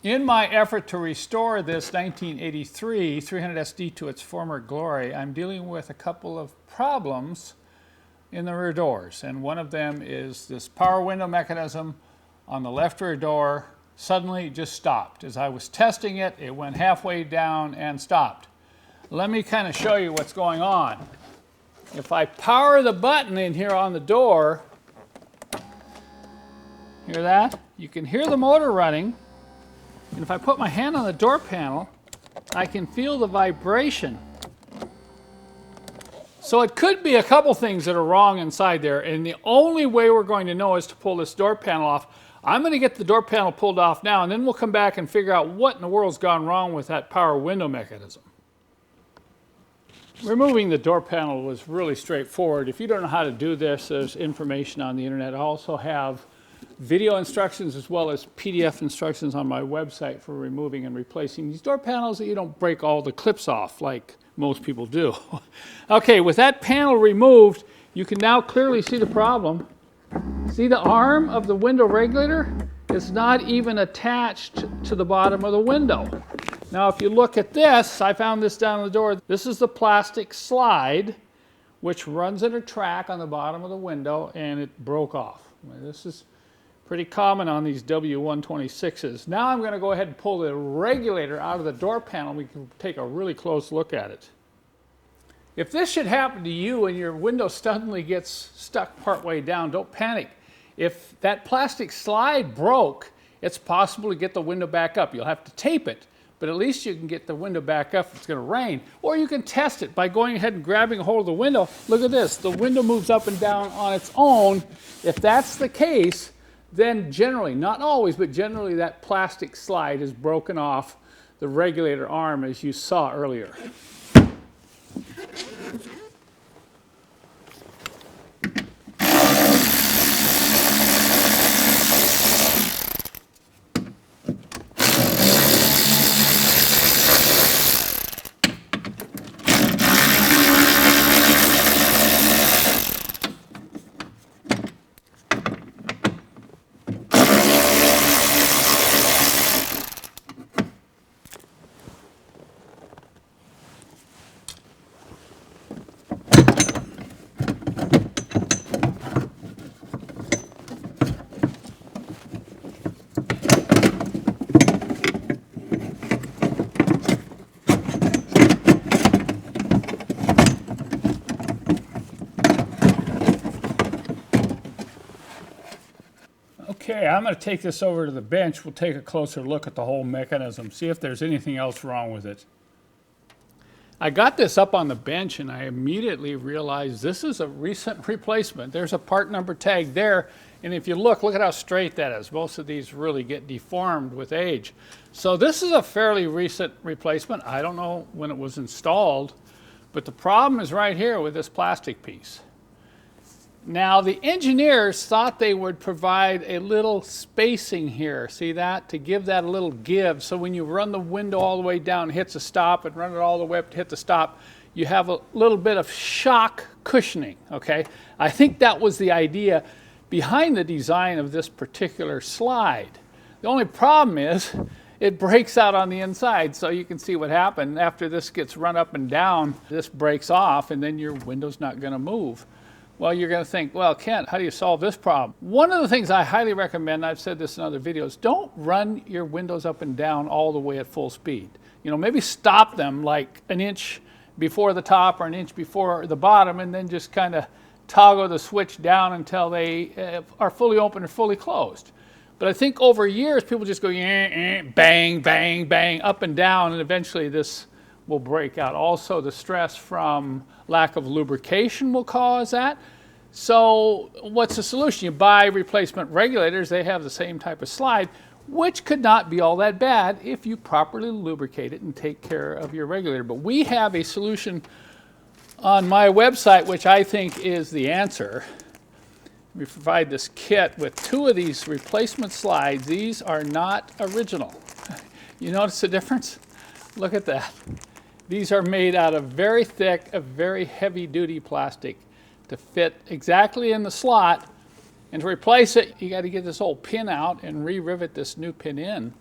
In my effort to restore this 1983 300SD to its former glory, I'm dealing with a couple of problems in the rear doors. And one of them is this power window mechanism on the left rear door suddenly just stopped. As I was testing it, it went halfway down and stopped. Let me kind of show you what's going on. If I power the button in here on the door, hear that? You can hear the motor running. And if I put my hand on the door panel, I can feel the vibration. So it could be a couple things that are wrong inside there, and the only way we're going to know is to pull this door panel off. I'm going to get the door panel pulled off now, and then we'll come back and figure out what in the world's gone wrong with that power window mechanism. Removing the door panel was really straightforward. If you don't know how to do this, there's information on the internet. I also have video instructions as well as PDF instructions on my website for removing and replacing these door panels so you don't break all the clips off like most people do. Okay, with that panel removed, you can now clearly see the problem. See the arm of the window regulator? It's not even attached to the bottom of the window. Now if you look at this, I found this down on the door. This is the plastic slide which runs in a track on the bottom of the window, and it broke off. This is pretty common on these W126s. Now I'm going to go ahead and pull the regulator out of the door panel. We can take a really close look at it. If this should happen to you and your window suddenly gets stuck partway down, don't panic. If that plastic slide broke, it's possible to get the window back up. You'll have to tape it, but at least you can get the window back up if it's going to rain. Or you can test it by going ahead and grabbing a hold of the window. Look at this. The window moves up and down on its own. If that's the case, then generally, not always, but generally that plastic slide is broken off the regulator arm as you saw earlier. Okay, I'm going to take this over to the bench. We'll take a closer look at the whole mechanism, see if there's anything else wrong with it. I got this up on the bench and I immediately realized this is a recent replacement. There's a part number tag there, and if you look at how straight that is. Most of these really get deformed with age. So this is a fairly recent replacement. I don't know when it was installed, but the problem is right here with this plastic piece. Now the engineers thought they would provide a little spacing here, see that, to give that a little give, so when you run the window all the way down, it hits a stop, and run it all the way up to hit the stop, you have a little bit of shock cushioning, okay? I think that was the idea behind the design of this particular slide. The only problem is it breaks out on the inside, so you can see what happened. After this gets run up and down, this breaks off, and then your window's not going to move. Well, you're going to think, well, Kent, how do you solve this problem? One of the things I highly recommend, I've said this in other videos, don't run your windows up and down all the way at full speed. You know, maybe stop them like an inch before the top or an inch before the bottom, and then just kind of toggle the switch down until they are fully open or fully closed. But I think over years, people just go bang, bang, bang, up and down, and eventually this will break out. Also, the stress from lack of lubrication will cause that. So what's the solution? You buy replacement regulators. They have the same type of slide, which could not be all that bad if you properly lubricate it and take care of your regulator. But we have a solution on my website, which I think is the answer. We provide this kit with 2 of these replacement slides. These are not original. You notice the difference? Look at that. These are made out of very thick, very heavy-duty plastic to fit exactly in the slot. And to replace it, you got to get this old pin out and re-rivet this new pin in.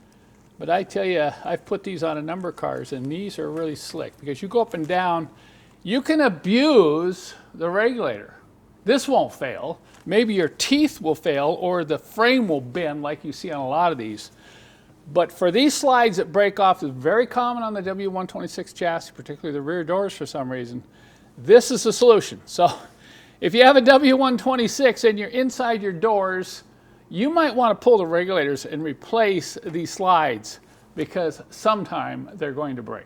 But I tell you, I've put these on a number of cars, and these are really slick because you go up and down, you can abuse the regulator. This won't fail. Maybe your teeth will fail or the frame will bend like you see on a lot of these. But for these slides that break off, it's very common on the W126 chassis, particularly the rear doors for some reason. This is the solution. So if you have a W126 and you're inside your doors, you might want to pull the regulators and replace these slides because sometime they're going to break.